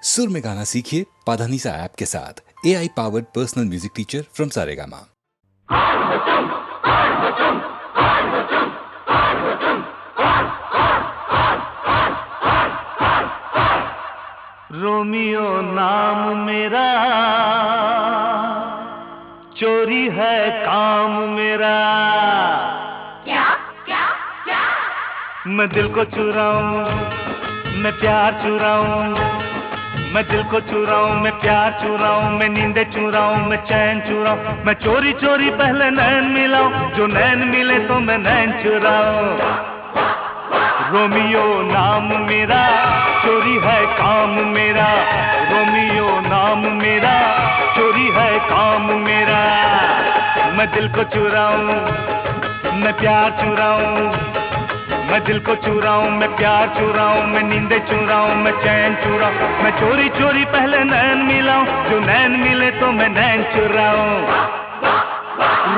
सुर में गाना सीखिए पाधानीसा ऐप के साथ। AI powered personal music teacher from Saregama. Romeo नाम मेरा, चोरी है काम मेरा। क्या क्या क्या? मैं दिल को चुराऊं, मैं प्यार चुराऊं, मैं दिल को चुराऊं, मैं प्यार चुराऊं, मैं नींदें चुराऊं, मैं चैन चुराऊं, मैं चोरी चोरी पहले नैन मिलाऊं, जो नैन मिले तो मैं नैन चुराऊं। रोमियो नाम मेरा, चोरी है काम मेरा। रोमियो नाम मेरा, चोरी है काम मेरा। मैं दिल को चुराऊं, मैं प्यार चुराऊं, मैं दिल को चुराऊं, मैं प्यार चुराऊं, मैं नींदें चुराऊं, मैं चैन चुराऊं, मैं चोरी चोरी पहले नैन मिलाऊं, जो नैन मिले तो मैं नैन चुराऊं।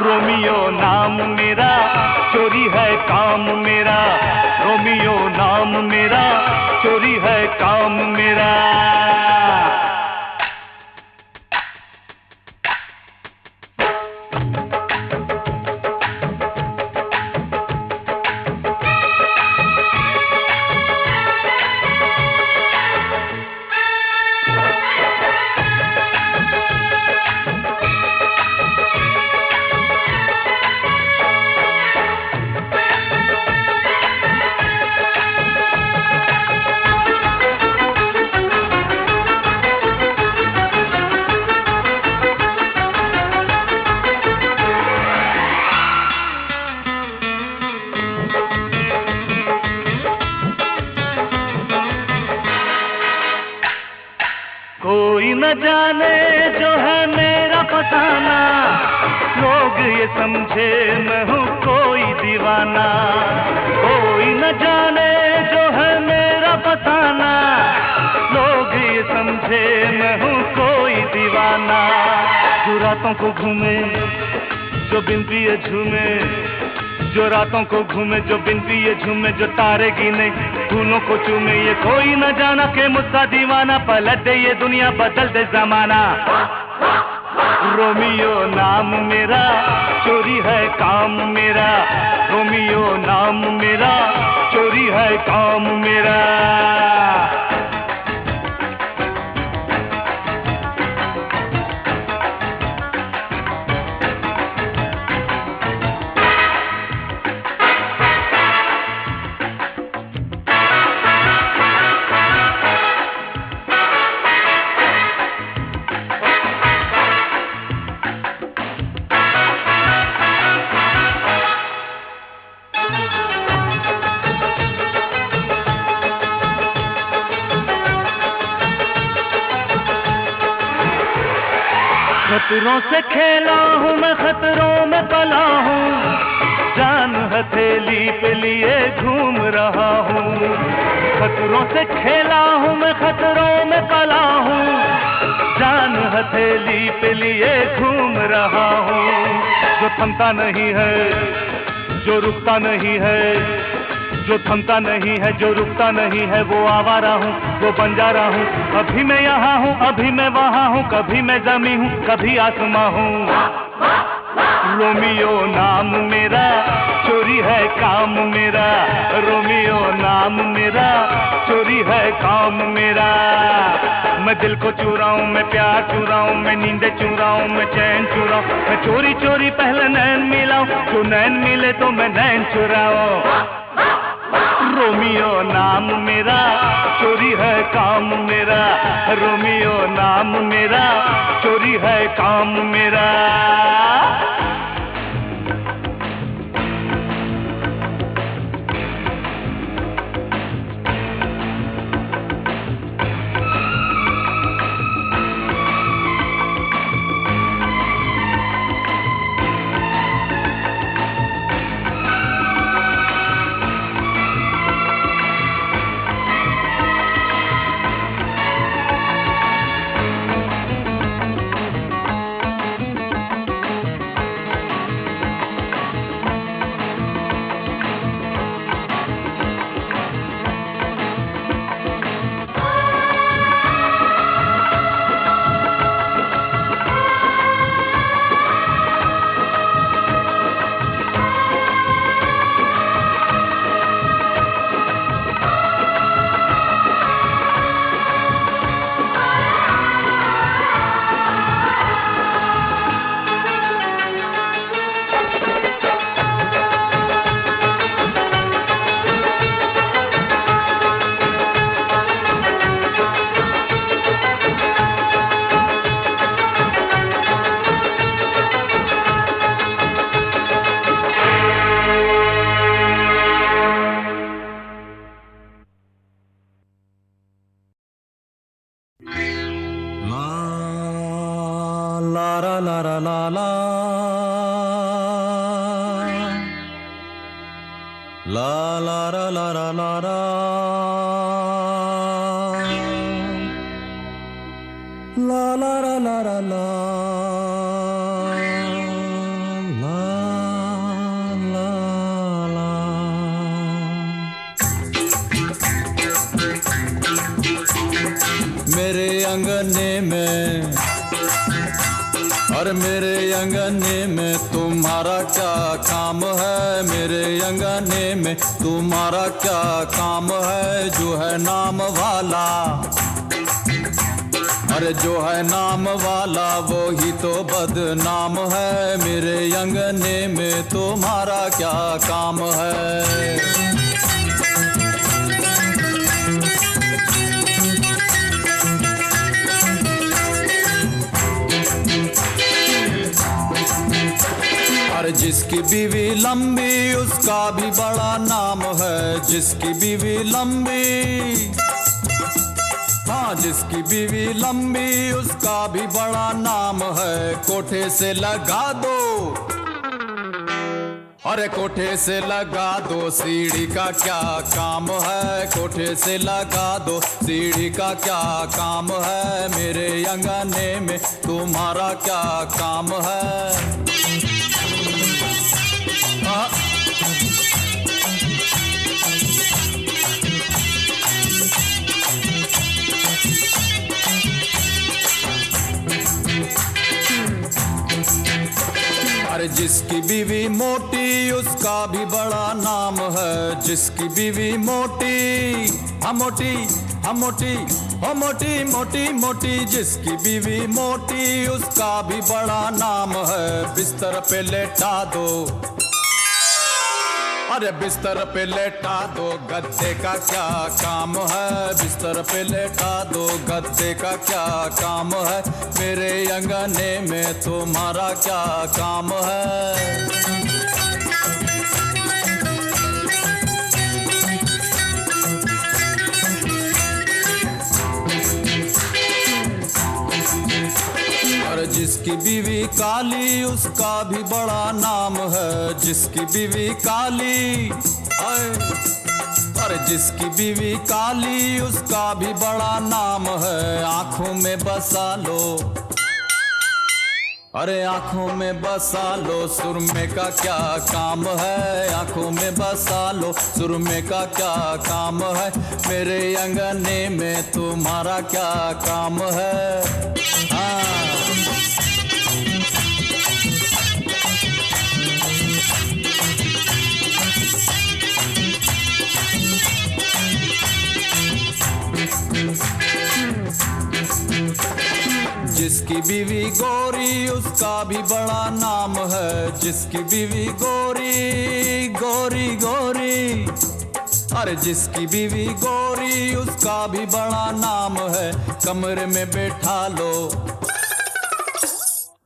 रोमियो नाम मेरा, चोरी है काम मेरा। रोमियो नाम मेरा, चोरी है काम मेरा। कोई न जाने जो है मेरा फसाना, लोग ये समझे मैं हूँ कोई दीवाना। कोई न जाने जो है मेरा फसाना, लोग ये समझे मैं हूँ कोई दीवाना। जो रातों को घूमे, जो बिन पिए झूमे, जो रातों को घूमे, जो बिन पिए झूमे, जो तारे गिने, फूलों को चूमे, ये कोई न जाना के मुझसा दीवाना। पलट दे ये दुनिया, बदल दे जमाना। रोमियो नाम मेरा, चोरी है काम मेरा। रोमियो नाम मेरा, चोरी है काम मेरा। खतरों से खेला हूँ मैं, खतरों में पला हूँ, जान हथेली पे लिए घूम रहा हूँ। खतरों से खेला हूँ मैं, खतरों में पला हूँ, जान हथेली पे लिए घूम रहा हूँ। जो थमता नहीं है, जो रुकता नहीं है, जो थमता नहीं है, जो रुकता नहीं है, वो आवारा हूँ, वो बंजारा हूँ। अभी मैं यहाँ हूँ, अभी मैं वहाँ हूँ, कभी मैं जमी हूँ, कभी आसमां हूँ। रोमियो नाम मेरा, चोरी है काम मेरा। रोमियो नाम मेरा, चोरी है काम मेरा। मैं दिल को चुराऊं, मैं प्यार चुराऊं, मैं नींदें चुराऊं, मैं चैन चुराऊं, मैं चोरी चोरी पहले नैन मिलाऊं, जो नैन मिले तो मैं नैन चुराऊं। रोमियो नाम मेरा, चोरी है काम मेरा। रोमियो नाम मेरा, चोरी है काम मेरा। ला रा ला रा ला ला ला ला रा ला रा ला रा ला ला रा ला रा ला मेरे अंगने में और मेरे अंगने में तुम्हारा क्या काम है? मेरे अंगने में तुम्हारा क्या काम है? जो है नाम वाला, अरे जो है नाम वाला वो ही तो बदनाम है। मेरे अंगने में तुम्हारा क्या काम है? और जिसकी बीवी लंबी उसका भी बड़ा नाम है। जिसकी बीवी लंबी, हाँ जिसकी बीवी लंबी उसका भी बड़ा नाम है। कोठे से लगा दो, अरे कोठे से लगा दो सीढ़ी का क्या काम है? कोठे से लगा दो सीढ़ी का क्या काम है? मेरे अंगने में तुम्हारा क्या काम है? अरे जिसकी बीवी मोटी उसका भी बड़ा नाम है। जिसकी बीवी मोटी, हम मोटी, हम मोटी, हम मोटी मोटी मोटी, जिसकी बीवी मोटी उसका भी बड़ा नाम है। बिस्तर पे लेटा दो, अरे बिस्तर पे लेटा दो, गद्दे का क्या काम है? बिस्तर पे लेटा दो, गद्दे का क्या काम है? मेरे अंगने में तुम्हारा क्या काम है? और जिसकी बीवी काली उसका भी बड़ा नाम है। जिसकी बीवी काली, और जिसकी बीवी काली उसका भी बड़ा नाम है। आंखों में बसा लो, अरे आंखों में बसा लो, सुरमे का क्या काम है? आंखों में बसा लो, सुरमे का क्या काम है? मेरे अंगने में तुम्हारा क्या काम है? हाँ जिसकी बीवी गोरी उसका भी बड़ा नाम है। जिसकी बीवी गोरी गोरी गोरी, अरे जिसकी बीवी गोरी उसका भी बड़ा नाम है। कमरे में बैठा लो,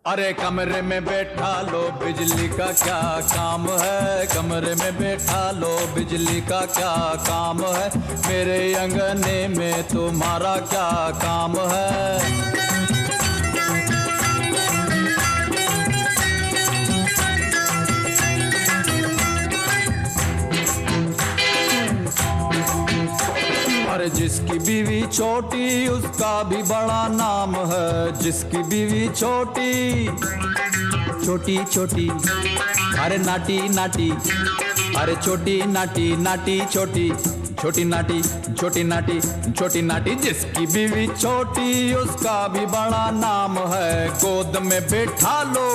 अरे कमरे में बैठा लो, बिजली का क्या काम है? कमरे में बैठा लो, बिजली का क्या काम है? मेरे अंगने में तुम्हारा क्या काम है? अरे जिसकी बीवी छोटी उसका भी बड़ा नाम है। जिसकी बीवी छोटी छोटी छोटी, अरे नाटी नाटी, अरे छोटी नाटी नाटी छोटी, छोटी नाटी छोटी नाटी छोटी नाटी, जिसकी बीवी छोटी उसका भी बड़ा नाम है। गोद में बैठा लो,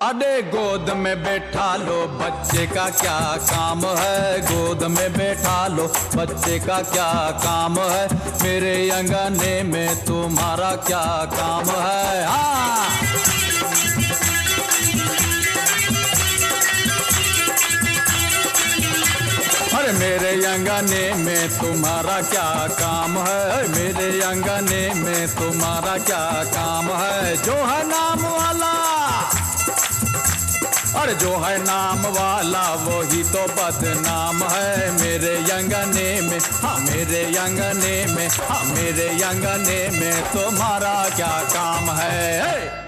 अरे गोद में बैठा लो, बच्चे का क्या काम है? गोद में बैठा लो, बच्चे का क्या काम है? मेरे अंगने में तुम्हारा क्या काम है? हाँ अरे मेरे अंगने में तुम्हारा क्या काम है? मेरे अंगने में तुम्हारा क्या काम है? जो है नाम वाला, अरे जो है नाम वाला वो ही तो बदनाम है मेरे अंगने में, हाँ मेरे अंगने में, हाँ मेरे अंगने में तुम्हारा क्या काम है?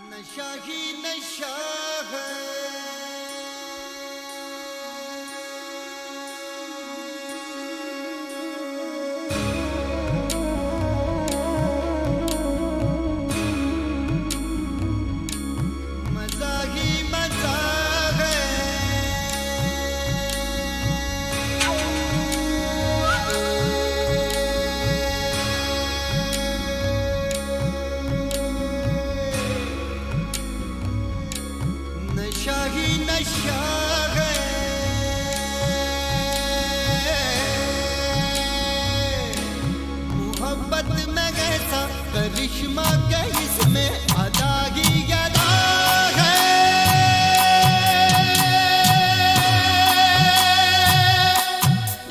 नशा ही नशा है मजा ही मजा है नशा ही नशा है मोहब्बत में कैसा करिश्मा के इसमें अदा ही अदा है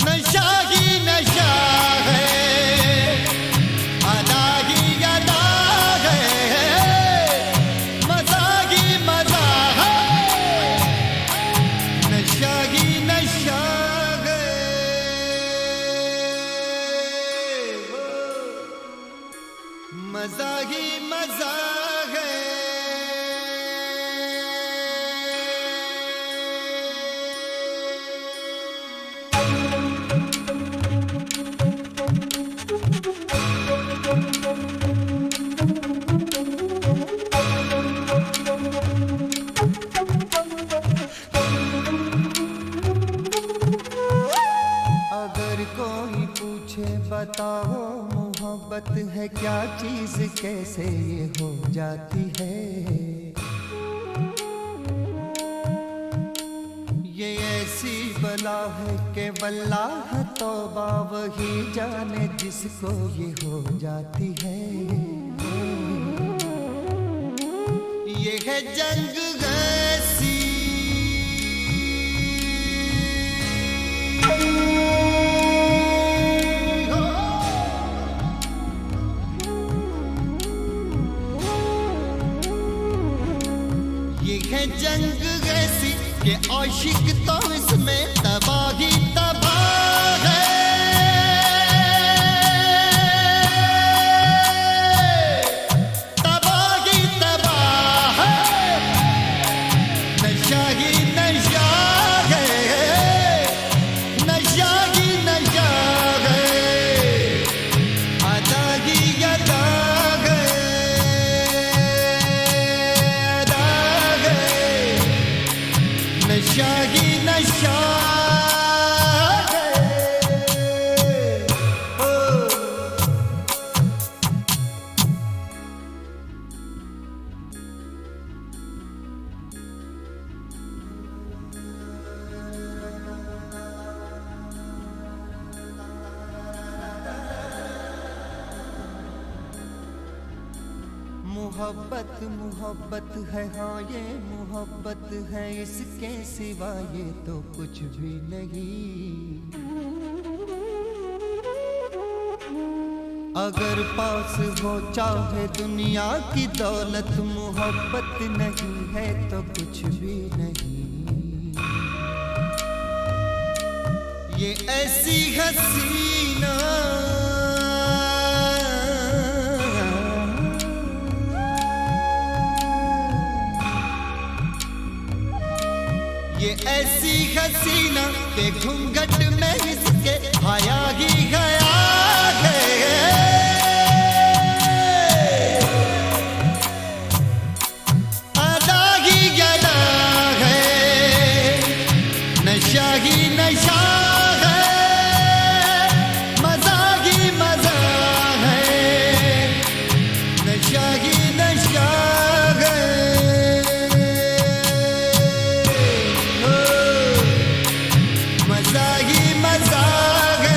नशा ही नशा है अदा ही अदा है मजा ही मजा है नशा ही नशा है मजा ही मजा है अगर कोई पूछे बताओ मोहब्बत है क्या चीज कैसे ये हो जाती है ये ऐसी बला है कि वल्लाह तौबा वही जाने जिसको ये हो जाती है ये है जंग ऐसी ये है जंग ऐसी कि आशिक तो इसमें तबाही तबाह है तबाही तबाह है नशा ही नशा है नशा ही नशा है अदा ही अदा है अदा है नशा ही नशा है ओ मोहब्बत मोहब्बत है हाँ ये मोहब्बत है इसके सिवा ये तो कुछ भी नहीं अगर पास हो चाहे दुनिया की दौलत मोहब्बत नहीं है तो कुछ भी नहीं ये ऐसी हसीना ये ऐसी हसीना के घूंघट में इसके आया ही गया है अदा ही अदा है नशा ही नशा है मजा ही मजा है नशा ही नशा है मजा ही मजा है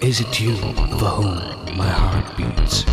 Is it you for whom my heart beats?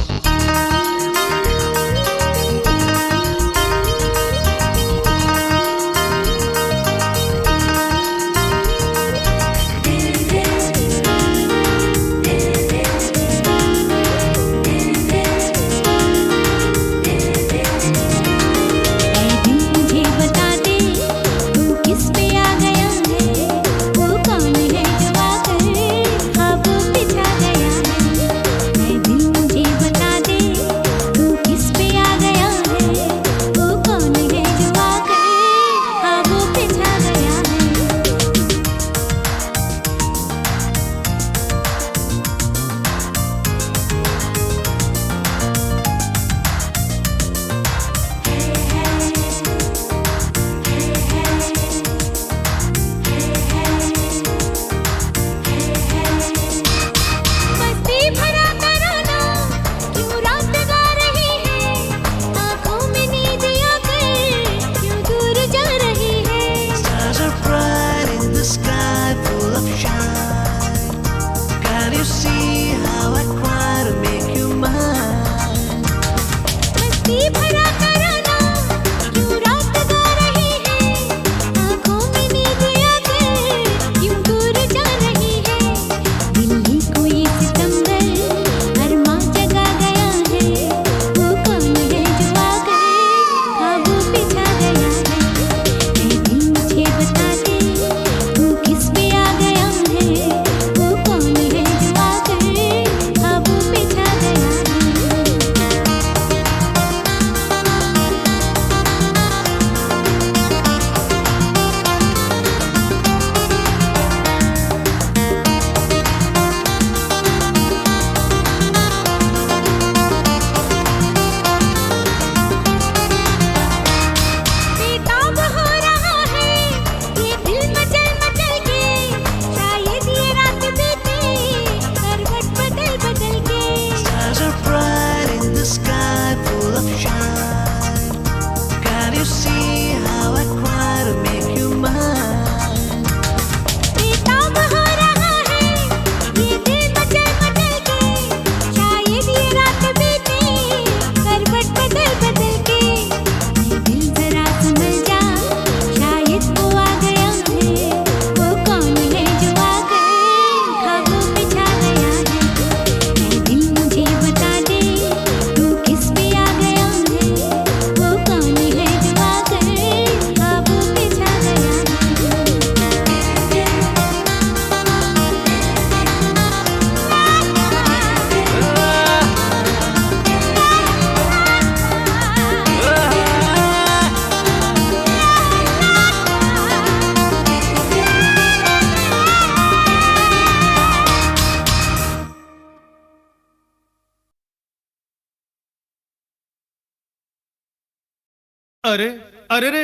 अरे अरे रे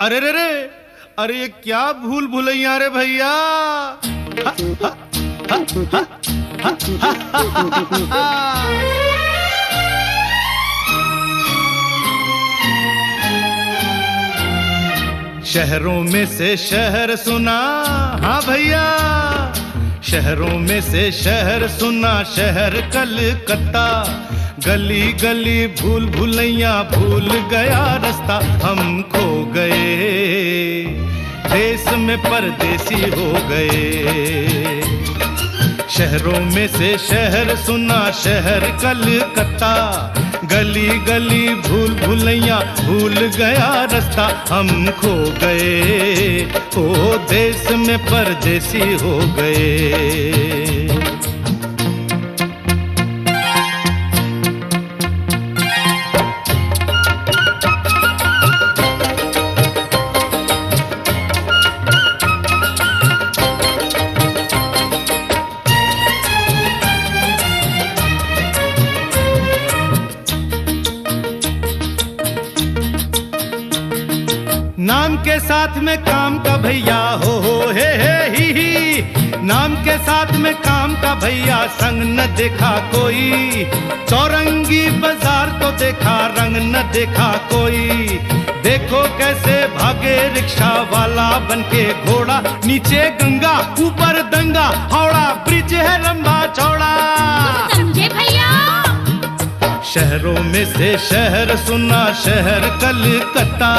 अरे रे रे अरे ये क्या भूल भुलैया रे भैया। शहरों में से शहर सुना, हाँ भैया, शहरों में से शहर सुना, शहर कलकत्ता। गली गली भूल भुलैया, भूल गया रास्ता, हम खो गए, देश में परदेसी हो गए। शहरों में से शहर सुना, शहर कलकत्ता। गली गली भूल भुलैया, भूल गया रास्ता, हम खो गए, ओ देश में परदेसी हो गए। नाम के साथ में काम का भैया, हो हे ही, नाम के साथ में काम का भैया संग न देखा कोई, चौरंगी बाजार तो देखा रंग न देखा कोई। देखो कैसे भागे रिक्शा वाला बनके घोड़ा, नीचे गंगा ऊपर दंगा, हावड़ा ब्रिज है लंबा चौड़ा। समझे भैया? शहरों में से शहर सुना शहर कलकत्ता,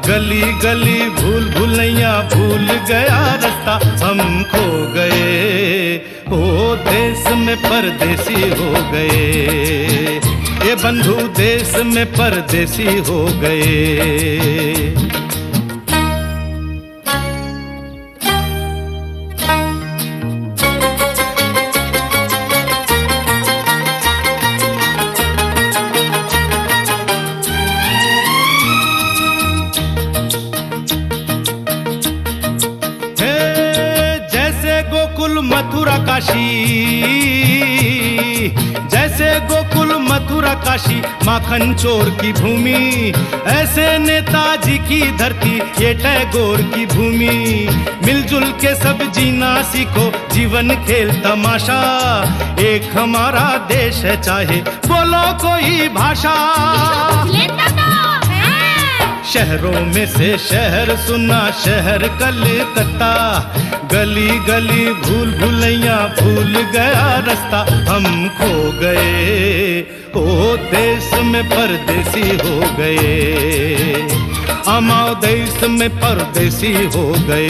गली गली भूल भुलैया भूल गया रास्ता। हम खो गए ओ देश में परदेसी हो गए, ये बंधु देश में परदेसी हो गए। मथुरा काशी, जैसे गोकुल मथुरा काशी माखन चोर की भूमि, ऐसे नेताजी की धरती ये टैगोर की भूमि। मिलजुल के सब जीना सीखो, जीवन खेल तमाशा, एक हमारा देश है चाहे बोलो कोई भाषा। शहरों में से शहर सुना शहर कलकत्ता, गली गली भूल भुलैया भूल गया रास्ता। हम खो गए ओ देश में परदेसी हो गए, अमाओ देश में परदेसी हो गए।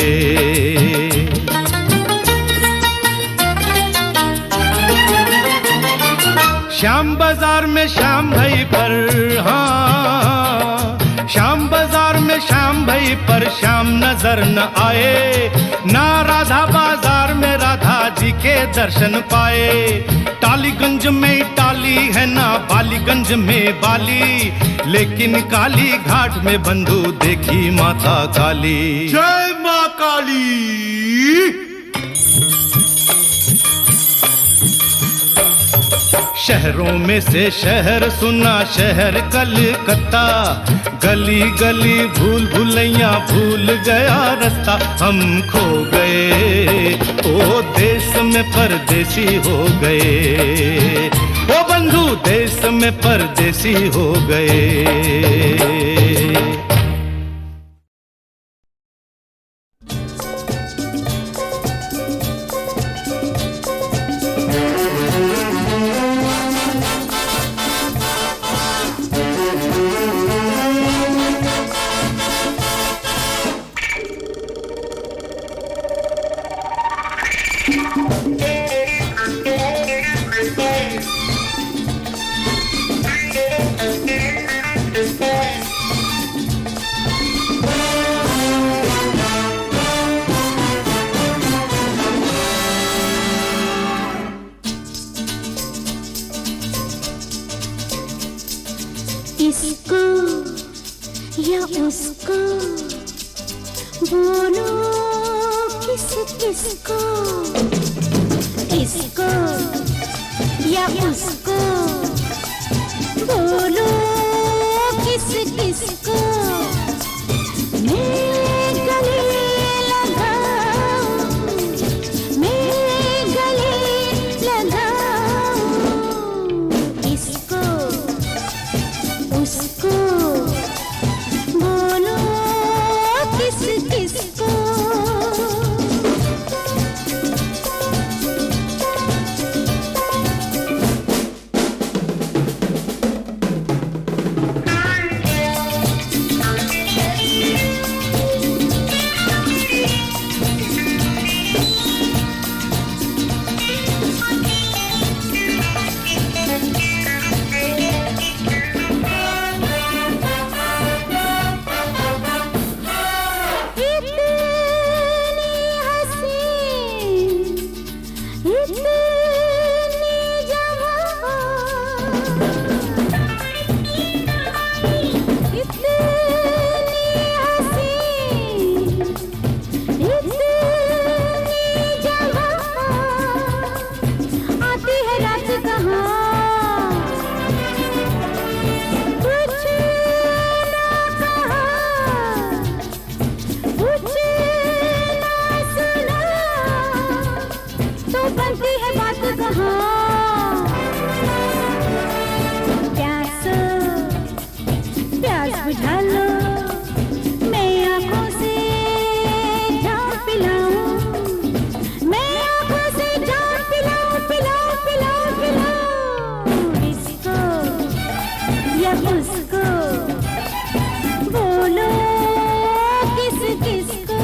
श्याम बाजार में श्याम भाई पर, हाँ श्याम बाजार में श्याम भाई पर श्याम नजर न आए, ना राधा बाजार में राधा जी के दर्शन पाए। टालीगंज में टाली है ना बालीगंज में बाली, लेकिन काली घाट में बंधु देखी माता काली। जय माँ काली। शहरों में से शहर सुना शहर कलकत्ता, गली गली भूल भुलैया भूल गया रास्ता। हम खो गए ओ देश में परदेसी हो गए, ओ बंधु देश में परदेसी हो गए। इसको या उसको बोलो, किस किसको, इसको या उसको बोलो, किस किसको। मैं गले लगाऊं, मैं गले लगाऊं, इसको उसको बोलो, किस किसको। बनती है बात कहाँ प्यास प्यास बुझा लो मैं आंखों से जाम पिलाऊं मैं आंखों से जाम पिलाऊं पिलाऊं पिलाऊं पिलाऊं इसको या उसको बोलो किस किसको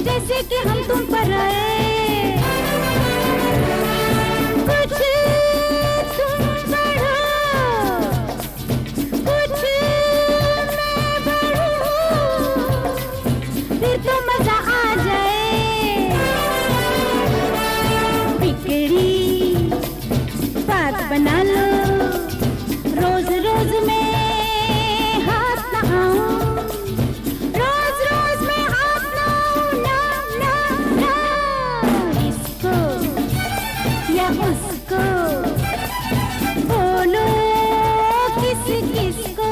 जैसे कि हम तुम पर आए कुछ तुम बढ़ो कुछ मैं बढ़ूं फिर तो मजा आ जाए बिगड़ी बात बना लो रोज रोज में हाथ ना आऊं रोज रोज में हाथ ना आऊं ना ना ना इसको या उसको बोलो किस किसको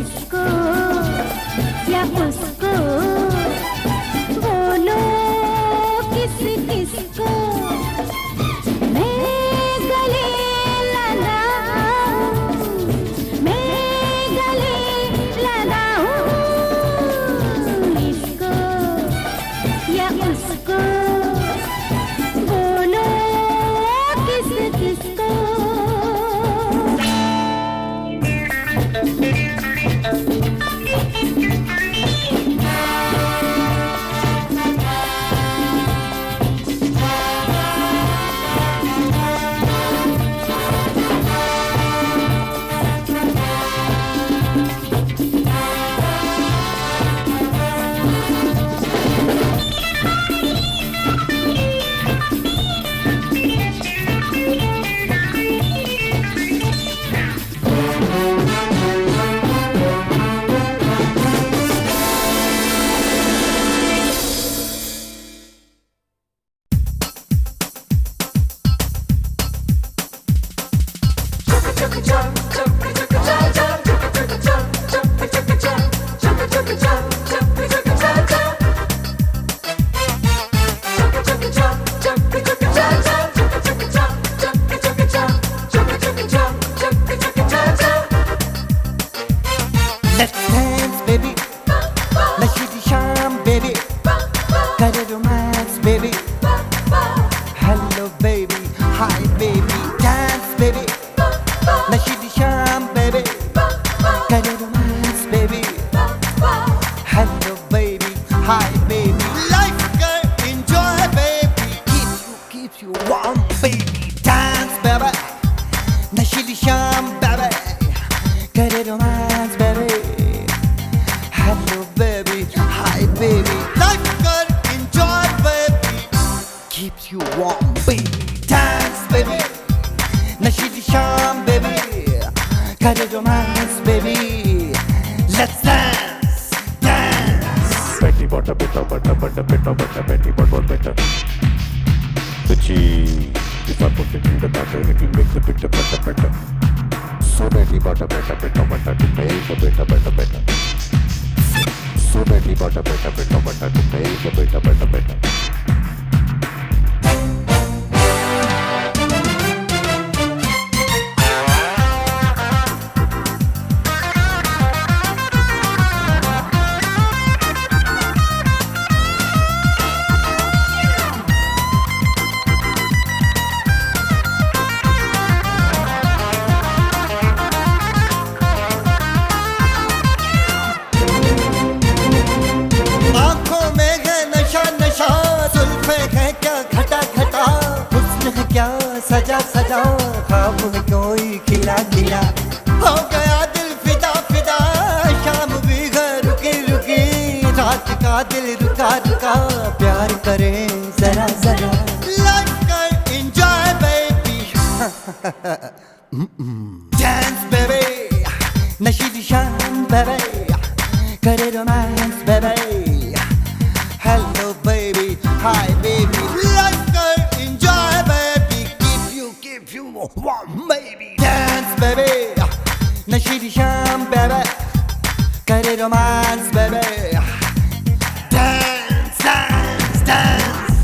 इसको या उसको बोलो किस किसको मैं गले लगाऊं मैं गले लगाऊं इसको या उसको बोलो किस किसको Let's dance, baby. Nashidi sham, baby. Kare romance, baby. Hello, baby. Hi, baby. Dance, baby. Nashidi sham, baby. Kare romance, baby. Hello, baby. Hi, baby. Life girl, enjoy, baby. Keeps you warm, baby. Dance, baby. Nashidi sham, baby. Kare romance, baby. Hello, baby. Hi, baby. Life girl, enjoy, baby. Keeps you warm, baby. Dance, baby. Nashidi sham, baby. Kare romance, baby. Let's dance, dance. Betty butter, bitter, butter, butter, bitter, butter, Betty butter, better. The cheese. If I put it in the batter, it will make the bitter butter better. So Betty butter, better, bitter, butter, to make the bitter, better, better. So Betty butter, better, bitter, butter, to make the bitter, better, better. सजा सजा ख्वाब में कोई खिला खिला हो गया दिल फिदा फिदा शाम भी घर रुकी रुकी रात का दिल रुका रुका प्यार करें जरा जरा लाइफ का एंजॉय बेबी डांस बेबी नशीली शाम बेबी करे romance baby hello baby hi baby life का enjoy baby give you one baby dance baby नशीली शाम बेबी करे romance baby dance dance dance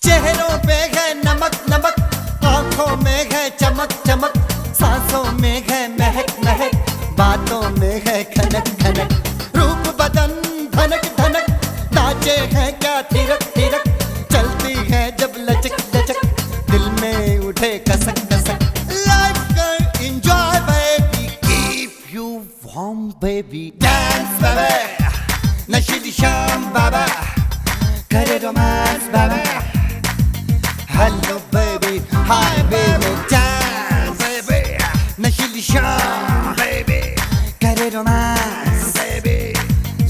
चेहरों पे है नमक नमक आंखों में है चमक चमक सांसों में है महक महक बातों में है खनक खनक रूप बदन धनक धनक नाचे है क्या थिरक थिरक चलती है जब लचक लचक दिल में उठे कसक कसक लाइफ का enjoy baby keep you warm baby dance baby नशीली शाम बाबा करे रोमांस बाबा hello baby hi baby dance baby नशीली शाम बेबी करे romance baby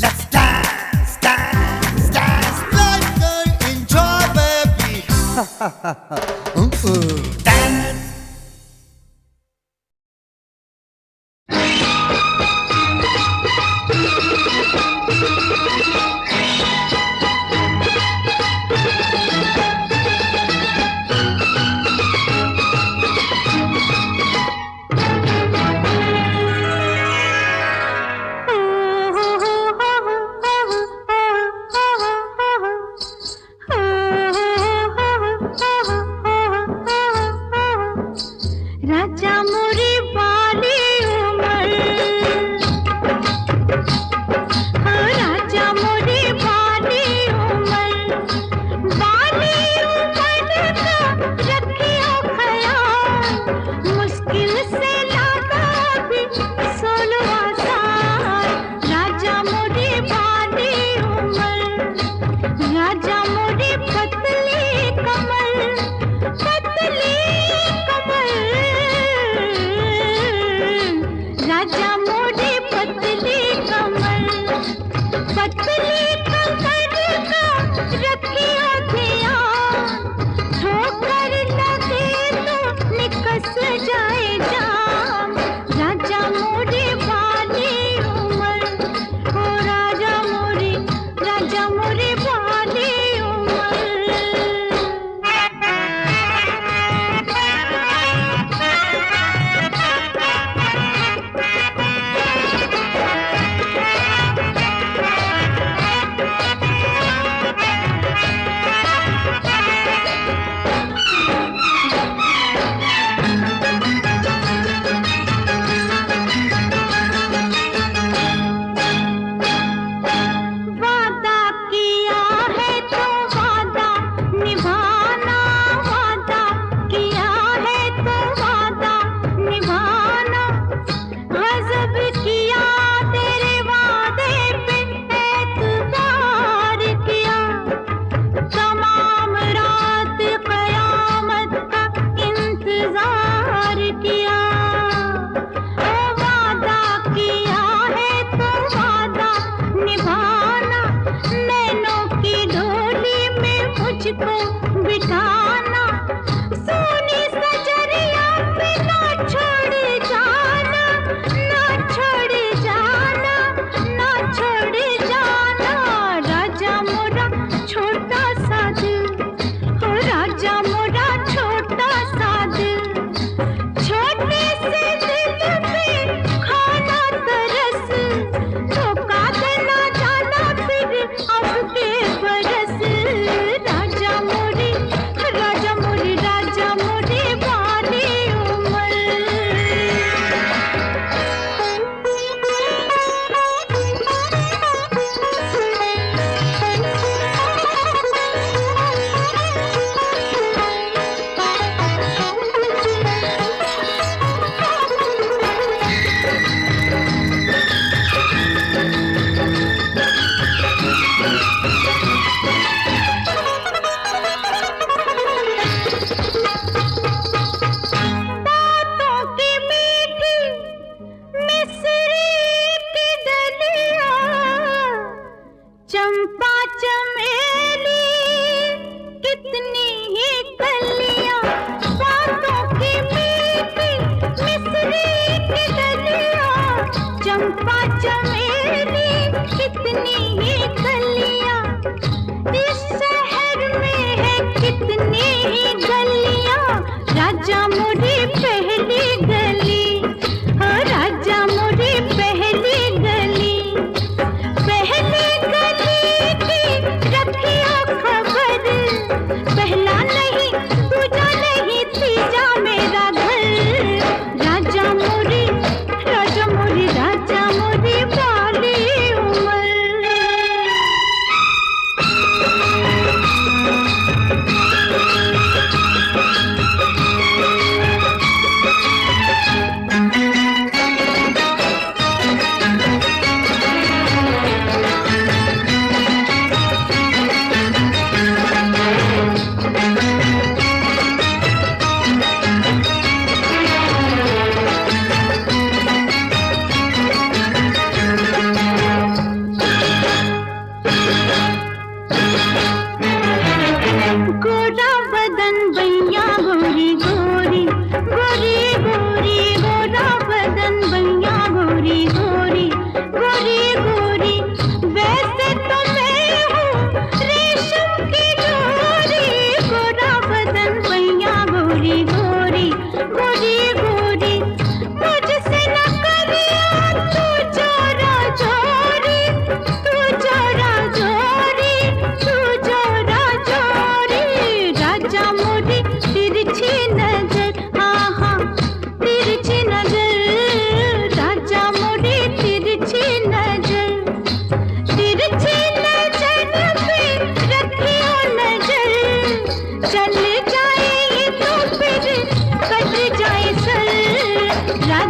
let's dance dance dance life का एंजॉय बेबी डांस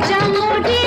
आजा मोरे